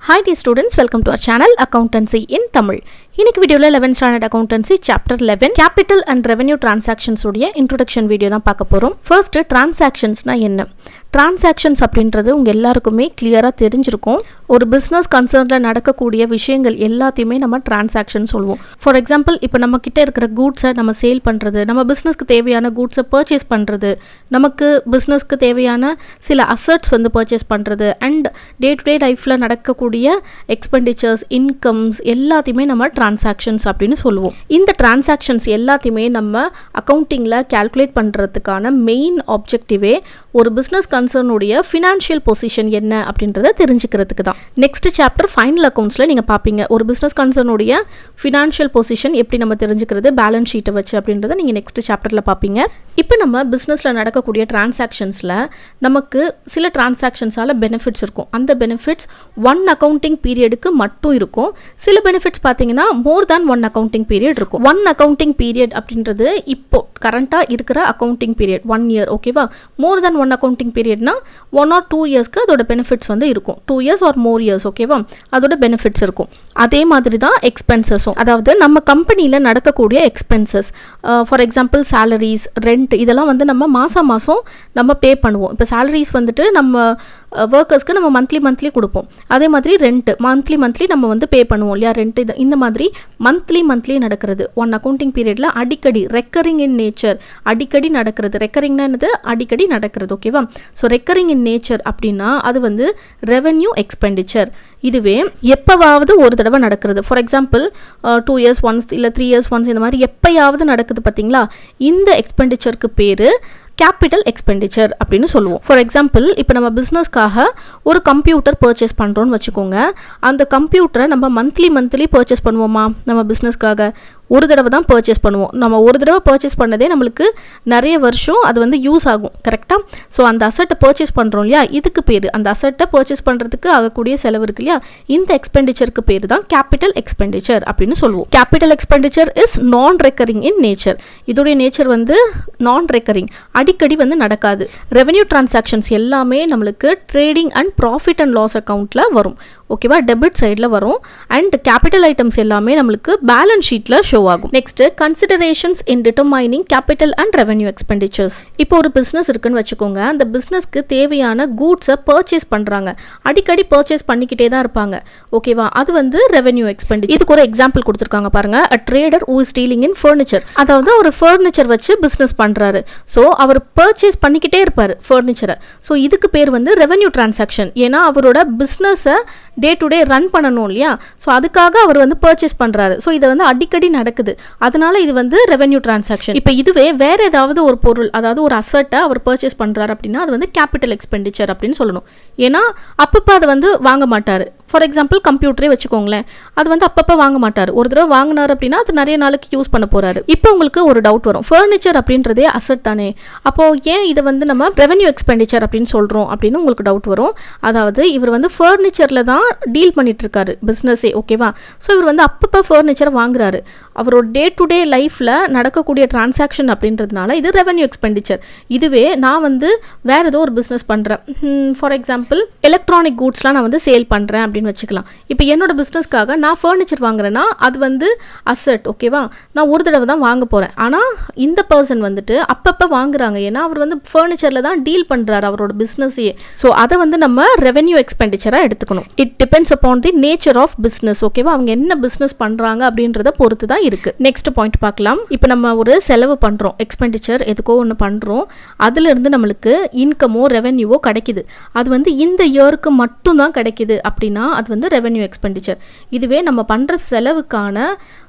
Hi dear students, welcome to our channel Accountancy in Tamil. இன்னைக்கு வீடியோல 11th standard accountancy chapter 11 capital and revenue transactions உடைய introduction video தான் பார்க்க போறோம். First transactionsனா என்ன? Transactions அப்படின்றது உங்க எல்லாருக்குமே கிளியரா தெரிஞ்சிருக்கும். ஒரு business concernல நடக்கக்கூடிய விஷயங்கள் எல்லாத்தையுமே நம்ம transaction சொல்லுவோம். For example, இப்போ நம்ம கிட்ட இருக்கிற goods-ஐ நம்ம சேல் பண்றது, நம்ம businessக்கு தேவையான goods-ஐ purchase பண்றது, நமக்கு businessக்கு தேவையான சில assets வந்து purchase பண்றது and day to day life-ல நடக்கக்கூடிய expenditures, incomes எல்லாத்தையுமே நம்ம transactions அப்படின்னு சொல்லுவோம். இந்த transactions எல்லாத்தையுமே நம்ம accounting-ல calculate பண்றதுக்கான main objective ஒரு business concern உடைய financial position என்ன அப்படின்றத தெரிஞ்சுக்கிறதுக்கு தான். நெக்ஸ்ட் சாப்டர் ஃபைனல் அக்கவுண்ட்ஸ்ல நீங்க பாப்பீங்க ஒரு business concern உடைய financial position எப்படி நம்ம தெரிஞ்சுக்கிறது பேலன்ஸ் ஷீட்டை வச்சு அப்படின்றத நீங்க நெக்ஸ்ட் சாப்டர்ல பாப்பீங்க. இப்போ நம்ம பிசினஸ்ல நடக்கக்கூடிய டிரான்சாக்ஷன்ஸ்ல நமக்கு சில டிரான்சாக்ஷன்ஸால பெனிஃபிட்ஸ் இருக்கும். அந்த பெனிஃபிட்ஸ் ஒன் அக்கவுண்டிங் பீரியடுக்கு மட்டும் இருக்கும். சில பெனிஃபிட்ஸ் பார்த்தீங்கன்னா மோர் தேன் ஒன் அக்கவுண்டிங் பீரியட் இருக்கும். ஒன் அக்கவுண்டிங் பீரியட் அப்படின்றது இப்போ கரண்டா இருக்கிற அக்கவுண்டிங் பீரியட் 1 year, ஓகேவா? மோர் தேன் ஒன் அக்கவுண்டிங் பீரியட்னா 1 or 2 yearsக்கு அதோட பெனிஃபிட்ஸ் வந்து இருக்கும். 2 years or more years, ஓகேவா? அதோட பெனிஃபிட்ஸ் இருக்கும். அதே மாதிரி தான் எக்ஸ்பென்சஸும், அதாவது நம்ம கம்பெனியில் நடக்கக்கூடிய expenses, for example salaries, rent, இதெல்லாம் வந்து நம்ம மாதம் நம்ம பே பண்ணுவோம். இப்போ சேலரிஸ் வந்துட்டு நம்ம ஒர்க்கர்ஸ்க்கு நம்ம மந்த்லி கொடுப்போம். அதே மாதிரி ரெண்ட் மந்த்லி நம்ம வந்து பே பண்ணுவோம் இல்லையா? ரெண்ட் இது இந்த மாதிரி மந்த்லி நடக்கிறது ஒன் அக்கௌண்டிங் பீரியடில் அடிக்கடி ரெக்கரிங் இன் நேச்சர், அடிக்கடி நடக்கிறது. ரெக்கரிங்னா என்னது? அடிக்கடி நடக்கிறது, ஓகேவா? ஸோ ரெக்கரிங் இன் நேச்சர் அப்படின்னா அது வந்து ரெவென்யூ எக்ஸ்பெண்டிச்சர். இதுவே எப்போவாவது ஒரு தடவை நடக்கிறது. ஃபார் எக்ஸாம்பிள் 2 years ஒன்ஸ் இல்லை 3 years ஒன்ஸ் இந்த மாதிரி எப்போயாவது நடக்குது பார்த்தீங்களா? இந்த எக்ஸ்பெண்டிச்சருக்கு பேர் கேபிட்டல் எக்ஸ்பெண்டிச்சர் அப்படின்னு சொல்லுவோம். ஃபார் எக்ஸாம்பிள் இப்போ நம்ம பிஸ்னஸ்க்காக ஒரு கம்ப்யூட்டர் பர்ச்சேஸ் பண்ணுறோன்னு வச்சுக்கோங்க. அந்த கம்ப்யூட்டரை நம்ம மந்த்லி பர்ச்சேஸ் பண்ணுவோமா? நம்ம பிஸ்னஸ்க்காக ஒரு தடவை தான் பர்ச்சேஸ் பண்ணுவோம். நம்ம ஒரு தடவை பர்ச்சேஸ் பண்ணதே நம்மளுக்கு நிறைய வருஷம் அது வந்து யூஸ் ஆகும், கரெக்டாக? ஸோ அந்த அசட்டை பர்ச்சேஸ் பண்ணுறோம் இல்லையா? இதுக்கு பேர், அந்த அசட்டை பர்ச்சேஸ் பண்ணுறதுக்கு ஆகக்கூடிய செலவு இருக்கு இல்லையா? இந்த எக்ஸ்பெண்டிச்சருக்கு பேர் தான் கேபிட்டல் எக்ஸ்பெண்டிச்சர் அப்படின்னு சொல்லுவோம். Capital expenditure is non recurring in nature. இதோடைய நேச்சர் வந்து நான் ரெக்கரிங், அடிக்கடி வந்து நடக்காது. ரெவென்யூ டிரான்சாக்ஷன்ஸ் எல்லாமே நம்மளுக்கு trading and profit and loss அக்கௌண்ட்டில் வரும், ஓகேவா? டெபிட் சைடில் வரும். அண்ட் கேபிட்டல் ஐட்டம்ஸ் எல்லாமே நம்மளுக்கு பேலன்ஸ் ஷீட்டில் ஷோ ஆகும். Next considerations in determining capital and revenue expenditures. இப்போ ஒரு பிஸ்னஸ் இருக்குன்னு வச்சுக்கோங்க. அந்த பிஸ்னஸ்க்கு தேவையான கூட்ஸை பர்ச்சேஸ் பண்ணுறாங்க, அடிக்கடி பர்ச்சேஸ் பண்ணிக்கிட்டே தான் இருப்பாங்க, ஓகேவா? அது வந்து ரெவென்யூ எக்ஸ்பெண்டிச்சர். இதுக்கு ஒரு எக்ஸாம்பிள் கொடுத்துருக்காங்க பாருங்க. அ trader who is dealing in furniture, அதாவது ஒரு ஃபர்னிச்சர் வச்சு பிஸ்னஸ் பண்ணுறாரு. ஸோ அவர் பர்ச்சேஸ் பண்ணிக்கிட்டே இருப்பார் ஃபர்னிச்சரை. ஸோ இதுக்கு பேர் வந்து ரெவென்யூ டிரான்சாக்ஷன். ஏன்னா அவரோட பிஸ்னஸை டே டு டே ரன் பண்ணணும் இல்லையா? ஸோ அதுக்காக அவர் வந்து பர்ச்சேஸ் பண்ணுறாரு. ஸோ இதை வந்து அடிக்கடி நடக்குது, அதனால இது வந்து ரெவென்யூ டிரான்சாக்ஷன். இப்போ இதுவே வேற ஏதாவது ஒரு பொருள், அதாவது ஒரு அசட்டை அவர் பர்ச்சேஸ் பண்ணுறாரு அப்படின்னா அது வந்து கேபிட்டல் எக்ஸ்பெண்டிச்சர் அப்படின்னு சொல்லணும். ஏன்னா அப்பப்போ அதை வந்து வாங்க மாட்டார். ஃபார் எக்ஸாம்பிள் கம்ப்யூட்டரே வச்சுக்கோங்களேன், அது வந்து அப்பப்போ வாங்க மாட்டார். ஒரு தடவை வாங்கினார் அப்படின்னா அது நிறைய நாளைக்கு யூஸ் பண்ண போறாரு. இப்போ உங்களுக்கு ஒரு டவுட் வரும், ஃபர்னிச்சர் அப்படின்றதே அசட் தானே, அப்போ ஏன் இதை வந்து நம்ம ரெவென்யூ எக்ஸ்பெண்டிச்சர் அப்படின்னு சொல்றோம் அப்படின்னு உங்களுக்கு டவுட் வரும். அதாவது இவர் வந்து ஃபர்னிச்சர்ல தான் டீல் பண்ணிட்டு இருக்காரு பிஸ்னஸே, ஓகேவா? ஸோ இவர் வந்து அப்பப்போ ஃபர்னிச்சர் வாங்குறாரு. அவரோட டே டு டே லைஃப்ல நடக்கக்கூடிய டிரான்சாக்ஷன் அப்படின்றதுனால இது ரெவென்யூ எக்ஸ்பெண்டிச்சர். இதுவே நான் வந்து வேற ஏதோ ஒரு பிஸ்னஸ் பண்றேன், ஃபார் எக்ஸாம்பிள் எலக்ட்ரானிக் கூட்ஸ்லாம் நான் வந்து சேல் பண்றேன் அப்படின்னு வச்சுக்கலாம். இப்போ என்னோட பிஸ்னஸ்க்காக நான் ஃபர்னிச்சர் வாங்குறேன்னா அது வந்து அசட், ஓகேவா? நான் ஒரு தடவை தான் வாங்க போறேன். ஆனால் இந்த பர்சன் வந்துட்டு அப்பப்போ வாங்குறாங்க, ஏன்னா அவர் வந்து ஃபர்னிச்சர்ல தான் டீல் பண்றாரு அவரோட பிஸ்னஸையே. ஸோ அதை வந்து நம்ம ரெவென்யூ எக்ஸ்பெண்டிச்சரா எடுத்துக்கணும். It depends upon the nature of business, ஓகேவா? அவங்க என்ன பிஸ்னஸ் பண்றாங்க அப்படின்றத பொறுத்து தான் இருக்கு. நெக்ஸ்ட் பாயிண்ட் பார்க்கலாம். இப்போ நம்ம ஒரு செலவு பண்றோம், எக்ஸ்பெண்டிச்சர் எதுக்கோ ஒன்று பண்றோம், அதுல இருந்து நம்மளுக்கு இன்கமோ ரெவென்யூவோ கிடைக்குது. அது வந்து இந்த இயருக்கு மட்டும் தான் கிடைக்குது அப்படின்னா அது வந்து ரெவென்யூ எக்ஸ்பெண்டிச்சர். இதுவே நம்ம பண்ற செலவுக்கான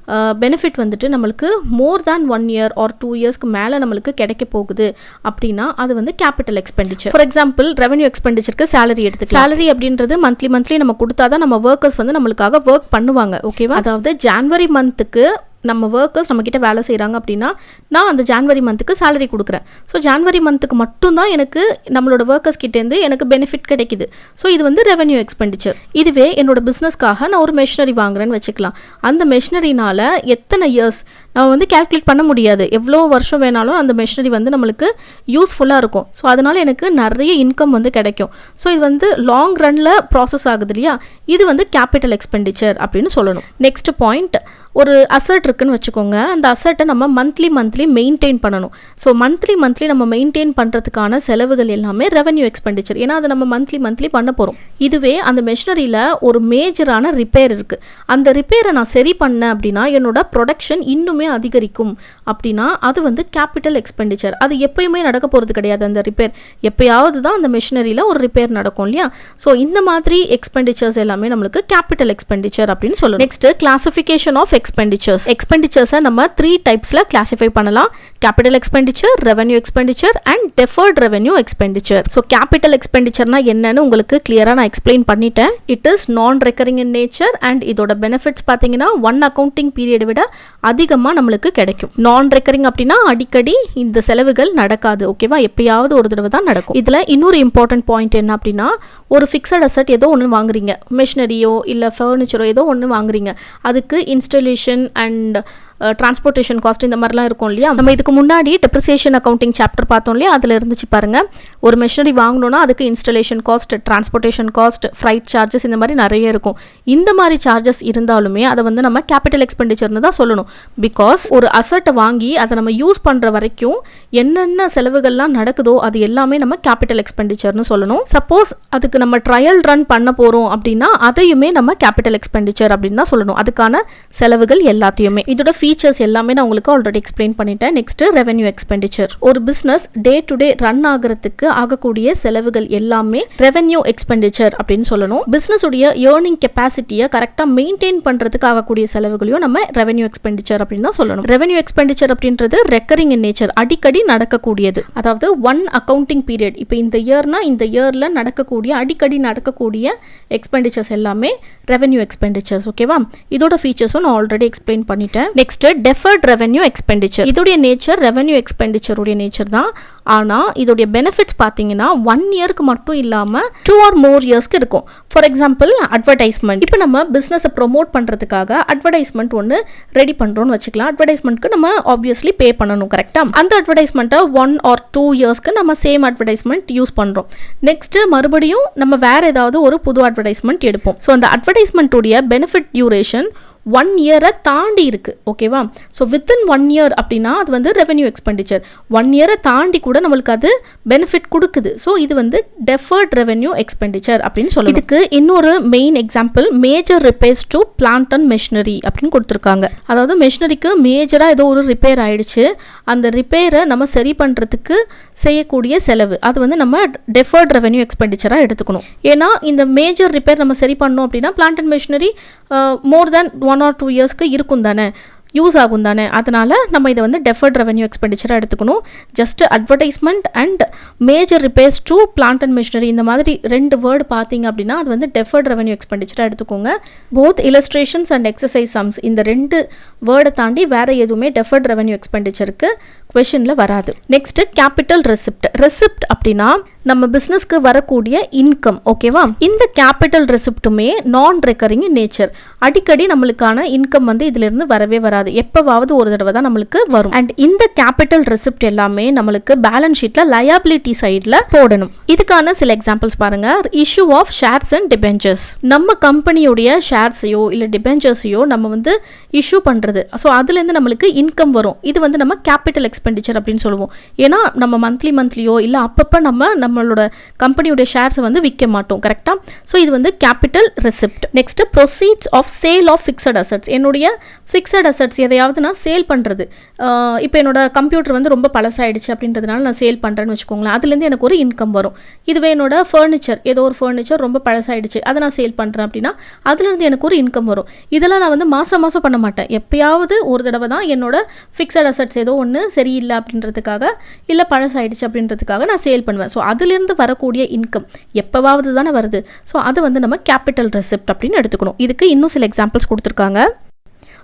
பெனிஃபிட் வந்துட்டு நம்மளுக்கு மோர் தேன் 1 year or 2 yearsக்கு மேலே நம்மளுக்கு கிடைக்க போகுது அப்படின்னா அது வந்து capital expenditure. For example revenue எக்ஸ்பெண்டிச்சருக்கு சேலரி எடுத்துக்கலாம். சேலரி அப்படின்றது மந்த்லி நம்ம கொடுத்தாதான் நம்ம ஒர்க்கர்ஸ் வந்து நம்மளுக்காக ஒர்க் பண்ணுவாங்க, ஓகேவா? அதாவது ஜான்வரி மந்த்துக்கு நம்ம ஒர்க்கர்ஸ் நம்மக்கிட்ட வேலை செய்கிறாங்க அப்படின்னா நான் அந்த ஜான்வரி மந்த்துக்கு சேலரி கொடுக்குறேன். ஸோ ஜான்வரி மந்த்துக்கு மட்டும்தான் எனக்கு நம்மளோட ஒர்க்கர்ஸ் கிட்டேருந்து எனக்கு பெனிஃபிட் கிடைக்குது. ஸோ இது வந்து ரெவென்யூ எக்ஸ்பெண்டிச்சர். இதுவே என்னோட பிஸ்னஸ்க்காக நான் ஒரு மெஷினரி வாங்குறேன்னு வச்சுக்கலாம். அந்த மெஷினரினால் எத்தனை இயர்ஸ் நம்ம வந்து கேல்குலேட் பண்ண முடியாது. எவ்வளோ வருஷம் வேணாலும் அந்த மெஷினரி வந்து நம்மளுக்கு யூஸ்ஃபுல்லாக இருக்கும். ஸோ அதனால் எனக்கு நிறைய இன்கம் வந்து கிடைக்கும். ஸோ இது வந்து லாங் ரனில் ப்ராசஸ் ஆகுது இல்லையா, இது வந்து கேபிட்டல் எக்ஸ்பெண்டிச்சர் அப்படின்னு சொல்லணும். நெக்ஸ்ட் பாயிண்ட், ஒரு அசட் இருக்குன்னு வச்சுக்கோங்க. அந்த அசட்டை நம்ம மந்த்லி மெயின்டைன் பண்ணணும். ஸோ மந்த்லி நம்ம மெயின்டைன் பண்ணுறதுக்கான செலவுகள் எல்லாமே ரெவென்யூ எக்ஸ்பெண்டிச்சர். ஏன்னா அதை நம்ம மந்த்லி பண்ண போகிறோம். இதுவே அந்த மெஷினரியில் ஒரு மேஜரான ரிப்பேர் இருக்குது, அந்த ரிப்பேரை நான் சரி பண்ணேன் அப்படின்னா என்னோட ப்ரொடக்ஷன் இன்னுமே அதிகரிக்கும் அப்படின்னா அது வந்து கேபிட்டல் எக்ஸ்பெண்டிச்சர். அது எப்பயுமே நடக்க போகிறது கிடையாது. அந்த ரிப்பேர் எப்பயாவது தான் அந்த மெஷினரியில் ஒரு ரிப்பேர் நடக்கும் இல்லையா. ஸோ இந்த மாதிரி எக்ஸ்பெண்டிச்சர்ஸ் எல்லாமே நம்மளுக்கு கேபிட்டல் எக்ஸ்பெண்டிச்சர் அப்படின்னு சொல்லணும். நெக்ஸ்ட், கிளாசிஃபிகேஷன் ஆஃப் எக்ஸ்பெண்டிச்சர்ஸை நம்ம 3 டைப்ஸில் கிளாசிஃபை பண்ணலாம். Capital expenditure, revenue expenditure and deferred revenue expenditure. So capital எக்ஸ்பெண்டிச்சர்னா என்னன்னு உங்களுக்கு கிளியராக நான் எக்ஸ்பிளைன் பண்ணிட்டேன். It is non recurring in nature and இதோட பெனிஃபிட்ஸ் பார்த்தீங்கன்னா 1 அக்கௌண்டிங் பீரியடை விட அதிகமாக நம்மளுக்கு கிடைக்கும். நான் ரெக்கரிங் அப்படின்னா அடிக்கடி இந்த செலவுகள் நடக்காது. ஓகேவா, எப்பயாவது ஒரு தடவை தான் நடக்கும். இதில் இன்னொரு இம்பார்ட்டன்ட் பாயிண்ட் என்ன அப்படின்னா, ஒரு ஃபிக்ஸட் அசட் ஏதோ ஒன்று வாங்குறீங்க, மெஷினரியோ இல்லை ஃபர்னிச்சரோ ஏதோ ஒன்று வாங்குறீங்க, அதுக்கு இன்ஸ்டலேஷன் அண்ட் டிரான்ஸ்போர்ட்டேஷன் காஸ்ட் இந்த மாதிரிலாம் இருக்கும் இல்லையா. நம்ம இதுக்கு முன்னாடி டெப்ரிசியேஷன் அக்கௌண்டிங் சாப்டர் பார்த்தோம் இல்லையா, அதில் இருந்துச்சு பாருங்க. ஒரு மெஷினரி வாங்கணும்னா அதுக்கு installation cost, transportation cost, fried charges இந்த மாதிரி நிறைய இருக்கும். இந்த மாதிரி சார்ஜஸ் இருந்தாலுமே அதை வந்து நம்ம கேபிட்டல் எக்ஸ்பெண்டிச்சர்னு தான் சொல்லணும். பிகாஸ் ஒரு அசட்டை வாங்கி அதை நம்ம யூஸ் பண்ணுற வரைக்கும் என்னென்ன செலவுகள்லாம் நடக்குதோ அது எல்லாமே நம்ம கேபிட்டல் எக்ஸ்பெண்டிச்சர்னு சொல்லணும். சப்போஸ் அதுக்கு நம்ம ட்ரையல் ரன் பண்ண போகிறோம் அப்படின்னா அதையுமே நம்ம கேபிட்டல் எக்ஸ்பெண்டிச்சர் அப்படின்னு தான் சொல்லணும். அதுக்கான செலவுகள் எல்லாத்தையுமே. இதோட ஃபீச்சர்ஸ் எல்லாமே நான் உங்களுக்கு ஆல்ரெடி எக்ஸ்பிளைன் பண்ணிட்டேன். Next, revenue expenditure. ஒரு business day to day run ஆகிறதுக்கு ஆகக்கூடிய செலவுகள் எல்லாமே ரெவென்யூ எக்ஸ்பெண்டிச்சர் அப்படின்னு சொல்லணும். பிஸ்னஸ் உடைய ஏர்னிங் கெப்பாசிட்டியை கரெக்டாக மெயின்டைன் பண்ணுறதுக்கு ஆகக்கூடிய செலவுகளையும் நம்ம ரெவென்யூ எக்ஸ்பெண்டிச்சர் அப்படின்னு தான் சொல்லணும். ரெவென்யூ எக்ஸ்பெண்டிச்சர் அப்படின்றது ரெக்கரிங் இன் நேச்சர், அடிக்கடி நடக்கக்கூடியது. அதாவது 1 அக்கௌண்டிங் பீரியட், இப்போ இந்த இயர்னா இந்த இயரில் நடக்கக்கூடிய அடிக்கடி நடக்கக்கூடிய எக்ஸ்பெண்டிச்சர்ஸ் எல்லாமே ரெவென்யூ எக்ஸ்பெண்டிச்சர்ஸ். ஓகேவா, இதோட ஃபீச்சர்ஸும் நான் ஆல்ரெடி எக்ஸ்பிளைன் பண்ணிட்டேன். Next, deferred revenue expenditure. இதோடைய நேச்சர் ரெவென்யூ எக்ஸ்பெண்டிச்சருடைய நேச்சர் தான். ஆனால் இதோடைய பெனிஃபிட்ஸ் பார்த்தீங்கன்னா 1 இயருக்கு மட்டும் இல்லாமல் 2 or more இயர்ஸ்க்கு இருக்கும். For example, advertisement. இப்போ நம்ம பிஸ்னஸை ப்ரொமோட் பண்ணுறதுக்காக அட்வர்டைஸ்மெண்ட் ஒன்று ரெடி பண்ணுறோன்னு வச்சுக்கலாம். அட்வர்டைஸ்மெண்ட்க்கு நம்ம ஆப்வியஸ்லி பே பண்ணணும், கரெக்டாக. அந்த அட்வர்டைஸ்மெண்ட்டை 1 or 2 இயர்ஸ்க்கு நம்ம சேம் அட்வர்டைஸ்மெண்ட் யூஸ் பண்ணுறோம். நெக்ஸ்ட் மறுபடியும் நம்ம வேற ஏதாவது ஒரு புது அட்வர்டைஸ்மெண்ட் எடுப்போம். ஸோ அந்த அட்வர்டைஸ்மெண்ட்டுடைய பெனிஃபிட் டியூரேஷன் 1 இயரை தாண்டி இருக்கு. ஓகேவா, ஸோ வித்தின் 1 இயர் அப்படின்னா அது வந்து ரெவென்யூ எக்ஸ்பெண்டிச்சர். 1 இயரை தாண்டி கூட நம்மளுக்கு அது பெனிஃபிட் கொடுக்குது. ஸோ இது வந்து டெஃபர்ட் ரெவென்யூ எக்ஸ்பெண்டிச்சர் அப்படின்னு சொல்லலாம். இதுக்கு இன்னொரு main example major repairs to plant and machinery அப்படின்னு கொடுத்துருக்காங்க. அதாவது மெஷினரிக்கு மேஜராக ஏதோ ஒரு ரிப்பேர் ஆயிடுச்சு, அந்த ரிப்பேரை நம்ம சரி பண்ணுறதுக்கு செய்யக்கூடிய செலவு, அது வந்து நம்ம டெஃபர்ட் ரெவென்யூ எக்ஸ்பெண்டிச்சராக எடுத்துக்கணும். ஏன்னா இந்த மேஜர் ரிப்பேர் நம்ம சரி பண்ணோம் அப்படின்னா plant and machinery more than 1 or 2 இயர்ஸ்க்கு இருக்கும் தானே, யூஸ் ஆகும் தானே. அதனால் நம்ம இதை வந்து டெஃபர்ட் ரெவென்யூ எக்ஸ்பெண்டிச்சராக எடுத்துக்கணும். Just advertisement and major repairs to plant and machinery இந்த மாதிரி 2 வேர்டு பார்த்தீங்க அப்படின்னா அது வந்து டெஃபர்ட் ரெவென்யூ எக்ஸ்பெண்டிச்சராக எடுத்துக்கோங்க. Both illustrations and exercise sums இந்த 2 வேர்டை தாண்டி வேறு எதுவுமே டெஃபர்ட் ரெவென்யூ எக்ஸ்பெண்டிச்சருக்கு கொஷனில் வராது. Next, capital receipt. ரெசிப்ட் அப்படின்னா நம்ம பிஸ்னஸ்க்கு வரக்கூடிய இன்கம். ஓகேவா, இந்த கேபிட்டல் ரெசிப்ட்டுமே நான் ரெக்கரிங் இன் நேச்சர். அடிக்கடி நம்மளுக்கான இன்கம் வந்து இதிலிருந்து வரவே வராது, எப்பவாவது ஒரு தடவை தான் நம்மளுக்கு வரும். அண்ட் இந்த கேபிட்டல் ரெசிப்ட் எல்லாமே நம்மளுக்கு பேலன்ஸ் ஷீட்ல லயபிலிட்டி சைடில் போடணும். இதுக்கான சில எக்ஸாம்பிள்ஸ் பாருங்க. Issue of shares and debentures. நம்ம கம்பெனியுடைய ஷேர்ஸையோ இல்லை டிபெஞ்சர்ஸையோ நம்ம வந்து இஷ்யூ பண்ணுறது. ஸோ அதுலேருந்து நம்மளுக்கு இன்கம் வரும். இது வந்து நம்ம கேபிட்டல் எக்ஸ்பெண்டிச்சர் அப்படின்னு சொல்லுவோம். ஏன்னா நம்ம மந்த்லியோ இல்லை அப்பப்போ நம்மளோட கம்பெனியோட ஷேர்ஸை வந்து விற்க மாட்டோம், கரெக்டாக. ஸோ இது வந்து capital receipt. Next, proceeds of sale of fixed assets. என்னுடைய ஃபிக்ஸட் அசட்ஸ் எதையாவது நான் சேல் பண்ணுறது. இப்போ என்னோட கம்ப்யூட்டர் வந்து ரொம்ப பழசாயிடுச்சு அப்படின்றதுனால நான் சேல் பண்ணுறேன்னு வச்சுக்கோங்களேன், அதுலேருந்து எனக்கு ஒரு இன்கம் வரும். இதுவே என்னோட ஃபர்னிச்சர், ஏதோ ஒரு ஃபர்னிச்சர் ரொம்ப பழசாயிடுச்சு அதை நான் சேல் பண்ணுறேன் அப்படின்னா அதுலேருந்து எனக்கு ஒரு இன்கம் வரும். இதெல்லாம் நான் வந்து மாதம் பண்ண மாட்டேன், எப்பயாவது ஒரு தடவை தான் என்னோட ஃபிக்ஸட் அசட்ஸ் ஏதோ ஒன்று சரியில்லை அப்படின்றதுக்காக இல்லை பழசாயிடுச்சு அப்படின்றதுக்காக நான் சேல் பண்ணுவேன். ஸோ அதுலேருந்து வரக்கூடிய இன்கம் எப்போவாவது தானே வருது. ஸோ அதை வந்து நம்ம கேபிட்டல் ரெசிப்ட் அப்படின்னு எடுத்துக்கணும். இதுக்கு இன்னும் சில எக்ஸாம்பிள்ஸ் கொடுத்துருக்காங்க.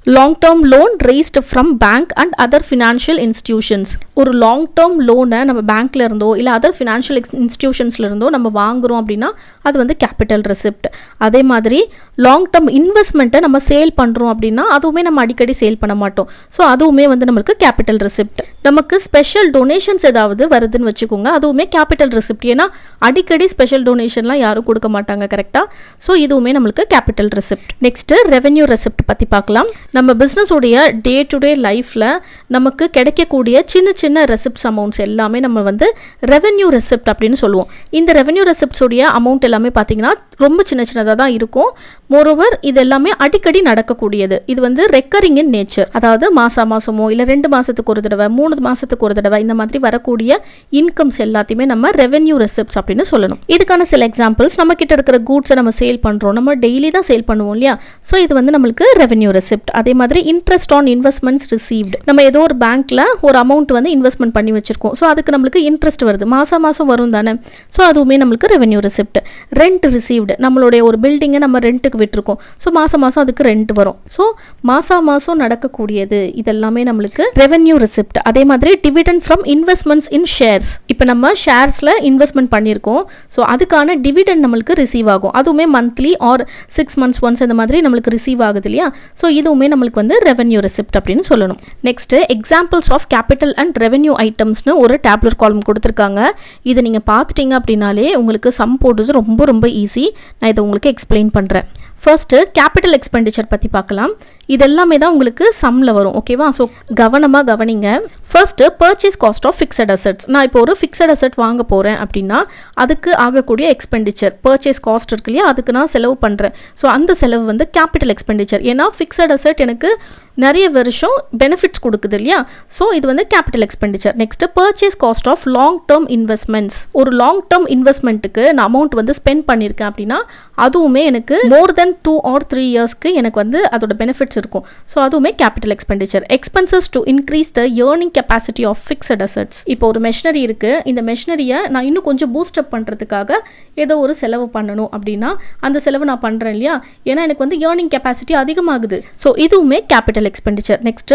Long term loan raised from bank and other financial institutions. ஒரு லாங் டேர்ம் லோனை நம்ம பேங்க்ல இருந்தோ இல்லை அதர் ஃபினான்ஷியல் இன்ஸ்டிடியூஷன்ஸ்ல இருந்தோ நம்ம வாங்குறோம் அப்படின்னா அது வந்து கேபிட்டல் ரெசிப்ட். அதே மாதிரி லாங் டேர்ம் இன்வெஸ்ட்மெண்ட்டை நம்ம சேல் பண்ணுறோம் அப்படின்னா அதுவுமே நம்ம அடிக்கடி சேல் பண்ண மாட்டோம். ஸோ அதுவுமே வந்து நம்மளுக்கு கேபிட்டல் ரெசிப்ட். நமக்கு ஸ்பெஷல் டொனேஷன்ஸ் ஏதாவது வருதுன்னு வச்சுக்கோங்க, அதுவுமே கேபிட்டல் ரெசிப்ட். ஏன்னா அடிக்கடி ஸ்பெஷல் டொனேஷன்லாம் யாரும் கொடுக்க மாட்டாங்க, கரெக்டாக? ஸோ இதுவுமே நம்மளுக்கு capital receipt. Next revenue receipt பற்றி பார்க்கலாம். நம்ம பிஸ்னஸோடைய டே டு டே லைஃப்பில் நமக்கு கிடைக்கக்கூடிய சின்ன சின்ன ரெசிப்ட்ஸ் அமௌண்ட்ஸ் எல்லாமே நம்ம வந்து ரெவென்யூ ரெசிப்ட் அப்படின்னு சொல்லுவோம். இந்த ரெவென்யூ ரெசிப்ட்ஸோடைய அமௌண்ட் எல்லாமே பார்த்தீங்கன்னா ரொம்ப சின்ன சின்னதாக தான் இருக்கும். மோரோவர் இது எல்லாமே அடிக்கடி நடக்கக்கூடியது. இது வந்து ரெக்கரிங் இன் நேச்சர், அதாவது மாதமோ இல்லை 2 மாதத்துக்கு ஒரு தடவை 3 மாதத்துக்கு ஒரு தடவை இந்த மாதிரி வரக்கூடிய இன்கம்ஸ் எல்லாத்தையுமே நம்ம ரெவென்யூ ரெசிப்ட்ஸ் அப்படின்னு சொல்லணும். இதுக்கான சில எக்ஸாம்பிள்ஸ், நம்ம கிட்ட இருக்கிற கூட்ஸை நம்ம சேல் பண்ணுறோம், நம்ம டெய்லி தான் சேல் பண்ணுவோம் இல்லையா? ஸோ இது வந்து நம்மளுக்கு ரெவென்யூ ரெசிப்ட். அதே மாதிரி இன்ட்ரெஸ்ட் ஆன் இன்வெஸ்ட்மெண்ட்ஸ் ரிசீவ்டு, நம்ம ஏதோ ஒரு பேங்க்ல ஒரு அமௌண்ட் வந்து இன்வெஸ்ட்மெண்ட் பண்ணி வச்சிருக்கோம், ஸோ அதுக்கு நம்மளுக்கு இன்ட்ரெஸ்ட் வருது, மாதம் வரும் தானே? ஸோ அதுவுமே நம்மளுக்கு ரெவென்யூ ரெசிப்ட். ரெண்ட் ரிசீவ்டு, நம்மளுடைய ஒரு பில்டிங்கை நம்ம ரெண்ட்டுக்கு விட்டுருக்கோம், ஸோ மாதம் அதுக்கு ரெண்ட் வரும். ஸோ மாதம் நடக்கக்கூடியது இதெல்லாமே நம்மளுக்கு ரெவென்யூ ரெசிப்ட். அதே மாதிரி dividend from investments in shares, இப்போ நம்ம ஷேர்ஸில் இன்வெஸ்ட்மெண்ட் பண்ணியிருக்கோம், ஸோ அதுக்கான டிவிடெண்ட் நம்மளுக்கு ரிசீவ் ஆகும். அதுவுமே மந்த்லி ஆர் 6 months ஒன்ஸ் இந்த மாதிரி நம்மளுக்கு ரிசீவ் ஆகுது இல்லையா? ஸோ இதுவுமே நம்மளுக்கு வந்து ரெவென்யூ ரெசிப்ட் அப்படின்னு சொல்லணும். Next examples of capital and revenue ஐட்டம்ஸ்னு ஒரு டேப்லர் காலம் கொடுத்துருக்காங்க. இதை நீங்கள் பார்த்துட்டீங்க அப்படின்னாலே உங்களுக்கு சம் போடுறது ரொம்ப ரொம்ப ஈஸி. நான் இதை உங்களுக்கு எக்ஸ்பிளைன் பண்ணுறேன். ஃபர்ஸ்ட்டு கேபிட்டல் எக்ஸ்பெண்டிச்சர் பற்றி பார்க்கலாம். இதெல்லாமே தான் உங்களுக்கு சம்மில் வரும், ஓகேவா? ஸோ கவனமாக கவனிங்க. First purchase cost of fixed assets. நான் இப்போ ஒரு ஃபிக்ஸட் அசெட் வாங்க போகிறேன் அப்படின்னா அதுக்கு ஆகக்கூடிய எக்ஸ்பெண்டிச்சர் பர்ச்சேஸ் காஸ்ட் இருக்கு இல்லையா, அதுக்கு நான் செலவு பண்ணுறேன். ஸோ அந்த செலவு வந்து கேபிட்டல் எக்ஸ்பெண்டிச்சர். ஏன்னா ஃபிக்ஸட் அசெட் எனக்கு நிறைய வருஷம் பெனிஃபிட்ஸ் கொடுக்குது இல்லையா? ஸோ இது வந்து capital expenditure. Next purchase cost of long term investments. ஒரு லாங் டேர்ம் இன்வெஸ்ட்மெண்ட்டுக்கு நான் அமௌண்ட் வந்து ஸ்பெண்ட் பண்ணியிருக்கேன் அப்படின்னா அதுவுமே எனக்கு மோர் தென் 2 or 3 yearsக்கு எனக்கு வந்து அதோட பெனிஃபிட்ஸ் இருக்கும். ஸோ அதுவுமே capital expenditure. Expenses to increase the earning capacity of fixed assets. இப்போ ஒரு மெஷினரி இருக்குது, இந்த மெஷினரியை நான் இன்னும் கொஞ்சம் பூஸ்டப் பண்ணுறதுக்காக ஏதோ ஒரு செலவு பண்ணணும் அப்படின்னா அந்த செலவு நான் பண்ணுறேன் இல்லையா? ஏன்னா எனக்கு வந்து ஏர்னிங் கெப்பாசிட்டி அதிகமாகுது. ஸோ இதுவுமே capital expenditure. Next,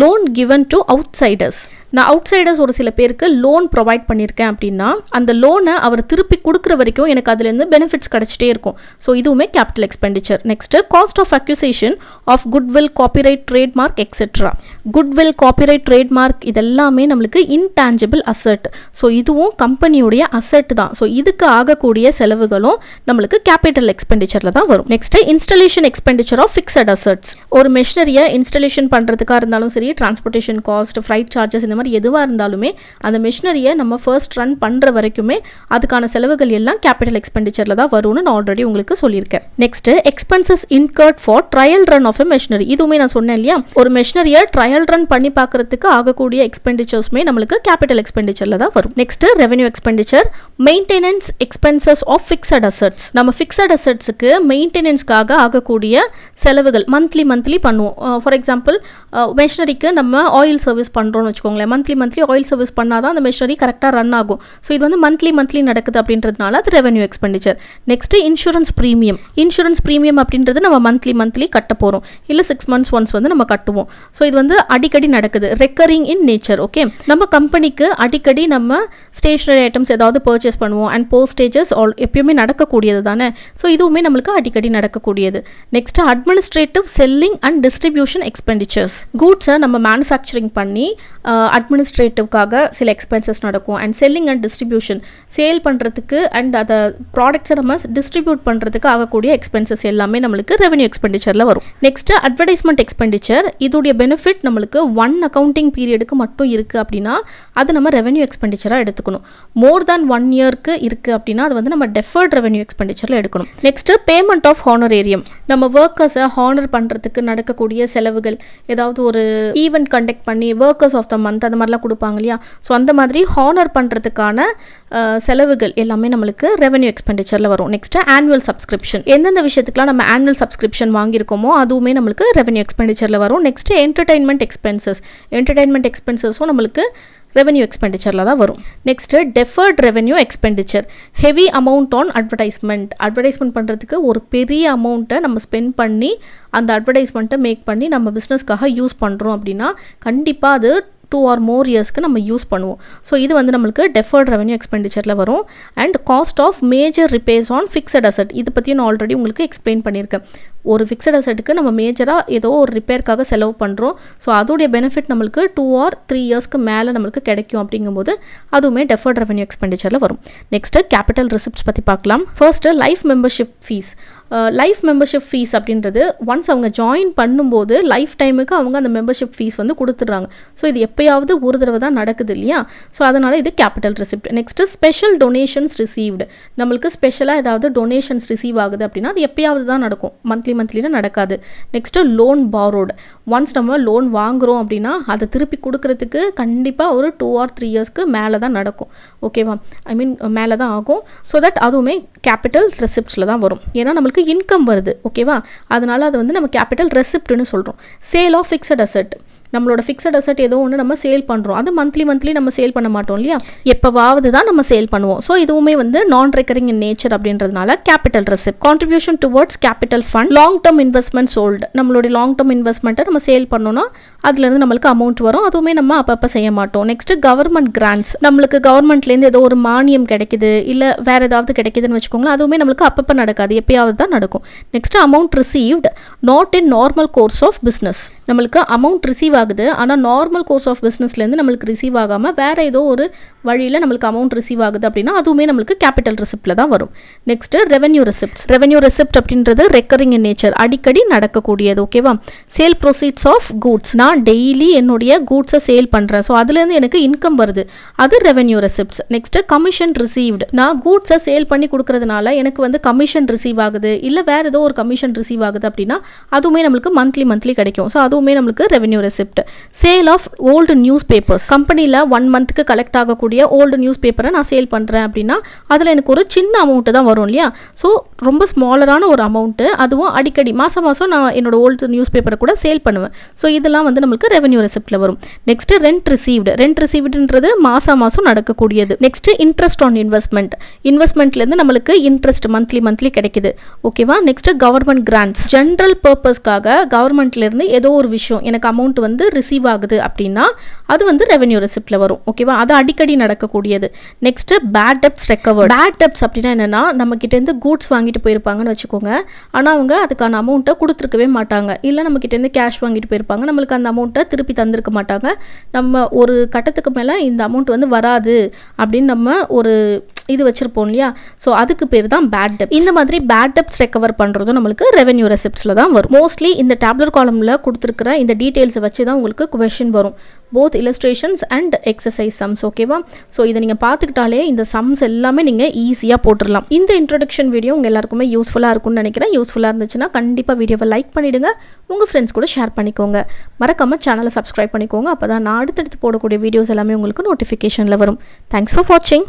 loan given to outsiders. நான் அவுட்சைடர்ஸ் ஒரு சில பேருக்கு லோன் ப்ரொவைட் பண்ணியிருக்கேன் அப்படின்னா அந்த லோனை அவர் திருப்பி கொடுக்குற வரைக்கும் எனக்கு அதுலேருந்து பெனிஃபிட்ஸ் கிடச்சிட்டே இருக்கும். ஸோ இதுவுமே capital expenditure. Next cost of acquisition of goodwill, copyright, trademark etcetera. Goodwill, copyright, trademark இதெல்லாமே நம்மளுக்கு இன்டான்ஜிபிள் அசெட். ஸோ இதுவும் கம்பெனியுடைய அசெட் தான். ஸோ இதுக்கு ஆகக்கூடிய செலவுகளும் நம்மளுக்கு கேபிட்டல் எக்ஸ்பெண்டிச்சரில் தான் வரும். Next installation expenditure of fixed assets. ஒரு மெஷினரியை இன்ஸ்டலேஷன் பண்ணுறதுக்காக இருந்தாலும் சரி, டிரான்ஸ்போர்ட்டேஷன் காஸ்ட், ஃப்ளைட் சார்ஜஸ், இந்த மாதிரி எதுவாக இருந்தாலுமே அந்த மெஷினரியை நம்ம ஃபர்ஸ்ட் ரன் பண்ணுற வரைக்குமே அதுக்கான செலவுகள் எல்லாம் கேபிட்டல் எக்ஸ்பெண்டிச்சரில் தான் வரும்னு நான் ஆல்ரெடி உங்களுக்கு சொல்லியிருக்கேன். Next expenses incurred for trial run of a machinery. இதுவுமே நான் சொன்னேன் இல்லையா, ஒரு மெஷினரியை ட்ரையல் ரன் பண்ணி பார்க்கறதுக்கு ஆகக்கூடிய எக்ஸ்பெண்டிச்சர்ஸ்மே நம்மளுக்கு கேபிட்டல் எக்ஸ்பெண்டிச்சரில் தான் வரும். Next revenue expenditure. Maintenance expenses of fixed assets. நம்ம ஃபிக்ஸட் அசெட்ஸுக்கு மெயின்டெனன்ஸ்க்காக ஆகக்கூடிய செலவுகள் மந்த்லி பண்ணுவோம். ஃபார் எக்ஸாம்பிள் மெஷினரிக்கு நம்ம ஆயில் சர்வீஸ் பண்ணுறோம்னு வச்சுக்கோங்களேன். மந்த்லி ஆயில் சர்வீஸ் பண்ணால் தான் அந்த மெஷினரி கரெக்டாக ரன் ஆகும். ஸோ இது வந்து மந்த்லி நடக்குது அப்படின்றதுனால அது revenue expenditure. Next insurance premium. Insurance premium அப்படின்றது நம்ம மந்த்லி கட்ட போகிறோம், இல்லை 6 months ஒன்ஸ் வந்து நம்ம கட்டுவோம். ஸோ இது வந்து அடிக்கடி நடக்குது, ரெக்கரிங் இன் நேச்சர். ஓகே, நம்ம கம்பெனிக்கு அடிக்கடி நம்ம ஸ்டேஷனரி ஐட்டம்ஸ் ஏதாவது பர்ச்சேஸ் பண்ணுவோம் அண்ட் போஸ்டேஜஸ் எப்பயுமே நடக்கக்கூடியது தானே. ஸோ இதுவுமே நம்மளுக்கு அடிக்கடி நடக்கக்கூடியது. Next administrative, selling and distribution expenditures. கூட்ஸை நம்ம மேனுஃபேக்சரிங் பண்ணி அட்மினிஸ்ட்ரேட்டிவ்காக சில எக்ஸ்பென்சஸ் நடக்கும். And selling and distribution, sale பண்ணுறதுக்கு அண்ட் அதை ப்ராடக்ட்ஸை நம்ம டிஸ்ட்ரிபியூட் பண்ணுறதுக்கு ஆகக்கூடிய எக்ஸ்பென்சஸ் எல்லாமே நம்மளுக்கு ரெவென்யூ எக்ஸ்பெண்டிச்சரில் வரும். Next advertisement expenditure. இதோடைய பெனிஃபிட் நம்மளுக்கு 1 அக்கௌண்டிங் பீரியடுக்கு மட்டும் இருக்குது அப்படின்னா அது நம்ம ரெவென்யூ எக்ஸ்பெண்டிச்சராக எடுத்துக்கணும். மோர் தேன் 1 yearக்கு இருக்குது அப்படின்னா அது வந்து நம்ம டெஃபர்ட் ரெவென்யூ எக்ஸ்பெண்டிச்சரில் எடுக்கணும். Next payment of honorarium. நம்ம ஒர்க்கர்ஸை ஹானர் பண்ணுறதுக்கு நடக்கக்கூடிய செலவுகள், ஏதாவது ஒரு ஈவெண்ட் கண்டக்ட் பண்ணி ஒர்க்கர்ஸ் ஆஃப் த மந்த் அந்த மாதிரிலாம் கொடுப்பாங்க இல்லையா. ஸோ அந்த மாதிரி ஹானர் பண்ணுறதுக்கான செலவுகள் எல்லாமே நம்மளுக்கு ரெவென்யூ எக்ஸ்பெண்டிச்சரில் வரும். Next annual subscription. எந்தெந்த விஷயத்துக்குலாம் நம்ம ஆனுவல் சப்ஸ்கிரிப்ஷன் வாங்கியிருக்கோமோ அதுவுமே நம்மளுக்கு ரெவென்யூ எக்ஸ்பெண்டிச்சரில் வரும். Next entertainment expenses. என்டர்டைன்மெண்ட் எக்ஸ்பென்சஸும் நம்மளுக்கு ரெவென்யூ எக்ஸ்பெண்டிச்சரில் தான் வரும். Next deferred revenue expenditure, heavy amount on advertisement பண்ணுறதுக்கு ஒரு பெரிய அமௌண்ட்டை நம்ம ஸ்பெண்ட் பண்ணி அந்த அட்வர்டைஸ்மெண்ட்டை மேக் பண்ணி நம்ம பிஸ்னஸ்க்காக யூஸ் பண்ணுறோம் அப்படின்னா கண்டிப்பாக அது 2 or more இயர்ஸ்க்கு நம்ம யூஸ் பண்ணுவோம். ஸோ இது வந்து நம்மளுக்கு டெஃபர்ட் ரெவென்யூ எக்ஸ்பெண்டிச்சரில் வரும். And cost of major repairs on fixed asset, இது பற்றி நான் ஆல்ரெடி உங்களுக்கு எக்ஸ்பிளைன் பண்ணியிருக்கேன். ஒரு ஃபிக்ஸட் அசட்டுக்கு நம்ம மேஜராக ஏதோ ஒரு ரிப்பேர்க்காக செலவு பண்ணுறோம். ஸோ அதோடைய பெனிஃபிட் நம்மளுக்கு 2 or 3 இயர்ஸ்க்கு மேலே நம்மளுக்கு கிடைக்கும். அப்படிங்கும்போது அதுவுமே டெஃபர்ட் ரெவென்யூ எக்ஸ்பெண்டிச்சரில் வரும். நெக்ஸ்ட்டு கேபிட்டல் ரிசிப்ட்ஸ் பற்றி பார்க்கலாம். First life membership fees. Life membership fees அப்படின்றது ஒன்ஸ் அவங்க ஜாயின் பண்ணும்போது லைஃப் டைமுக்கு அவங்க அந்த மெம்பர்ஷிப் ஃபீஸ் வந்து கொடுத்துட்றாங்க. ஸோ இது எப்போயாவது ஒரு தடவை தான் நடக்குது இல்லையா? ஸோ அதனால் இது capital receipt. Next special donations received, நம்மளுக்கு ஸ்பெஷலாக ஏதாவது டொனேஷன்ஸ் ரிசீவ் ஆகுது அப்படின்னா அது எப்போயாவது தான் நடக்கும், மந்த்லினா நடக்காது. நெக்ஸ்ட்டு லோன் பாரோடு, ஒன்ஸ் நம்ம லோன் வாங்குகிறோம் அப்படின்னா அதை திருப்பி கொடுக்கறதுக்கு கண்டிப்பாக ஒரு 2 or 3 இயர்ஸ்க்கு மேலே தான் நடக்கும். ஓகேவா? மேலே தான் ஆகும். ஸோ தட் அதுவுமே கேபிட்டல் ரெசிப்ட்ஸில் தான் வரும். ஏன்னா நம்மளுக்கு இன்கம் வருது. ஓகேவா? அதனால அது வந்து நம்ம கேபிட்டல் ரெசிப்ட்னு சொல்கிறோம். சேல் ஆஃப் ஃபிக்ஸட் அசட், நம்மளோட ஃபிக்ஸட் அசட் ஏதோ ஒன்று நம்ம சேல் பண்ணுறோம், அது மந்த்லி நம்ம சேல் பண்ண மாட்டோம் இல்லையா? எப்போவாவது தான் நம்ம சேல் பண்ணுவோம். ஸோ இதுவுமே வந்து நான் ரெக்கரிங் இன் நேச்சர் அப்படின்றதுனால capital receipt. Contribution towards capital fund, long term investment sold, நம்மளுடைய லாங் டேர்ம் இன்வெஸ்ட்மெண்ட்டை நம்ம சேல் பண்ணோன்னா அதுலேருந்து நம்மளுக்கு அமௌண்ட் வரும். அதுவுமே நம்ம அப்பப்போ செய்ய மாட்டோம். நெக்ஸ்ட்டு கவர்மெண்ட் கிராண்ட்ஸ், நம்மளுக்கு கவர்மெண்ட்லேருந்து ஏதோ ஒரு மானியம் கிடைக்குது இல்லை வேறு ஏதாவது கிடைக்குதுன்னு வச்சுக்கோங்களேன், அதுவுமே நம்மளுக்கு அப்பப்போ நடக்காது, எப்பயாவது தான் நடக்கும். Next amount received not in normal course of business, நம்மளுக்கு அமௌண்ட் ரிசீவ் ஆகுது ஆனால் நார்மல் கோர்ஸ் ஆஃப் பிஸ்னஸ்லேருந்து நம்மளுக்கு ரிசீவ் ஆகாமல் வேறு ஏதோ ஒரு வழியில் நம்மளுக்கு அமௌண்ட் ரிசீவ் ஆகுது அப்படின்னா அதுவுமே நம்மளுக்கு கேபிட்டல் ரிசிப்டில் தான் வரும். Next revenue receipts. Revenue receipt அப்படின்றது ரெக்கரிங் இன் நேச்சர், அடிக்கடி நடக்கக்கூடியது. ஓகேவா? சேல் ப்ரொசீட்ஸ் ஆஃப் கூட்ஸ், நான் டெய்லி என்னுடைய கூட்ஸை சேல் பண்ணுறேன், ஸோ அதுலேருந்து எனக்கு இன்கம் வருது, அது revenue receipts. Next commission received, நான் கூட்ஸை சேல் பண்ணி கொடுக்கறதுனால எனக்கு வந்து கமிஷன் ரிசீவ் ஆகுது இல்லை வேறு ஏதோ ஒரு கமிஷன் ரிசீவ் ஆகுது அப்படின்னா அதுவுமே நம்மளுக்கு மந்த்லி கிடைக்கும். ஸோ அதுவுமே நம்மளுக்கு revenue receipt. Sale of old newspapers, கம்பெனியில் 1 மந்த்துக்கு கலெக்ட் ஆகக்கூடிய ஓல்டு நியூஸ் பேப்பரை நான் சேல் பண்ணுறேன் அப்படின்னா அதில் எனக்கு ஒரு சின்ன அமௌண்ட்டு தான் வரும் இல்லையா? ஸோ ரொம்ப ஸ்மாலரான ஒரு அமௌண்ட்டு, அதுவும் அடிக்கடி மாதம் நான் என்னோட ஓல்டு நியூஸ் பேப்பரை கூட சேல் பண்ணுவேன். ஸோ இதெல்லாம் வந்து நம்மளுக்கு ரெவென்யூ ரெசிப்டில் வரும். நெக்ஸ்ட்டு ரெண்ட் ரிசீவ்டுன்றது மாதம் நடக்கக்கூடியது. நெக்ஸ்ட்டு இன்ட்ரெஸ்ட் ஆன் இன்வெஸ்ட்மெண்ட்லேருந்து நம்மளுக்கு இன்ட்ரெஸ்ட் மந்த்லி கிடைக்குது. ஓகேவா? நெக்ஸ்ட்டு கவர்மெண்ட் கிராண்ட்ஸ், ஜென்ரல் பர்பஸ்க்காக கவர்மெண்ட்லேருந்து ஏதோ ஒரு விஷயம் எனக்கு அமௌண்ட் வந்து ரிசீவ் ஆகுது அப்படின்னா அது வந்து ரெவென்யூ ரெசிப்டில் வரும். ஓகேவா? அது அடிக்கடி நடக்கக்கூடியது. Next bad debts recovered. Bad debts அப்படின்னா என்னென்னா, நம்ம கிட்டேருந்து கூட்ஸ் வாங்கிட்டு போயிருப்பாங்கன்னு வச்சுக்கோங்க, ஆனால் அவங்க அதுக்கான அமௌண்ட்டை கொடுத்துருக்கவே மாட்டாங்க, இல்லை நம்ம கிட்டேருந்து கேஷ் வாங்கிட்டு போயிருப்பாங்க, நம்மளுக்கு அந்த அமௌண்ட்டை திருப்பி தந்திருக்க மாட்டாங்க. நம்ம ஒரு கட்டத்துக்கு மேலே இந்த அமௌண்ட் வந்து வராது அப்படின்னு நம்ம ஒரு இது வச்சுருப்போம் இல்லையா? ஸோ அதுக்கு பேர் தான் பேட் டெப்ட்ஸ். இந்த மாதிரி பேட் டெப்ட்ஸ் ரெக்கவர் பண்ணுறதும் நம்மளுக்கு ரெவென்யூ ரெசிப்ட்ஸில் தான் வரும். மோஸ்ட்லி இந்த டேப்லர் காலமில் கொடுத்துருக்கிற இந்த டீட்டெயில்ஸை வச்சு தான் உங்களுக்கு கொஷின் வரும், both illustrations and exercise sums. ஓகேவா? ஸோ இதை நீங்கள் பார்த்துக்கிட்டாலே இந்த சம்ஸ் எல்லாமே நீங்கள் ஈஸியாக போட்டுடலாம். இந்த இன்ட்ரடக்ஷன் வீடியோ உங்கள் எல்லாருக்குமே யூஸ்ஃபுல்லாக இருக்கும்னு நினைக்கிறேன். யூஸ்ஃபுல்லாக இருந்துச்சுன்னா கண்டிப்பாக வீடியோவை லைக் பண்ணிவிடுங்க, உங்கள் ஃப்ரெண்ட்ஸ் கூட ஷேர் பண்ணிக்கோங்க. மறக்காமல் சேனலை சப்ஸ்கிரைப் பண்ணிக்கோங்க, அப்போ தான் நான் அடுத்தடுத்து போடக்கூடிய வீடியோஸ் எல்லாமே உங்களுக்கு நோட்டிஃபிகேஷனில் வரும். தேங்க்ஸ் ஃபார் வாட்சிங்.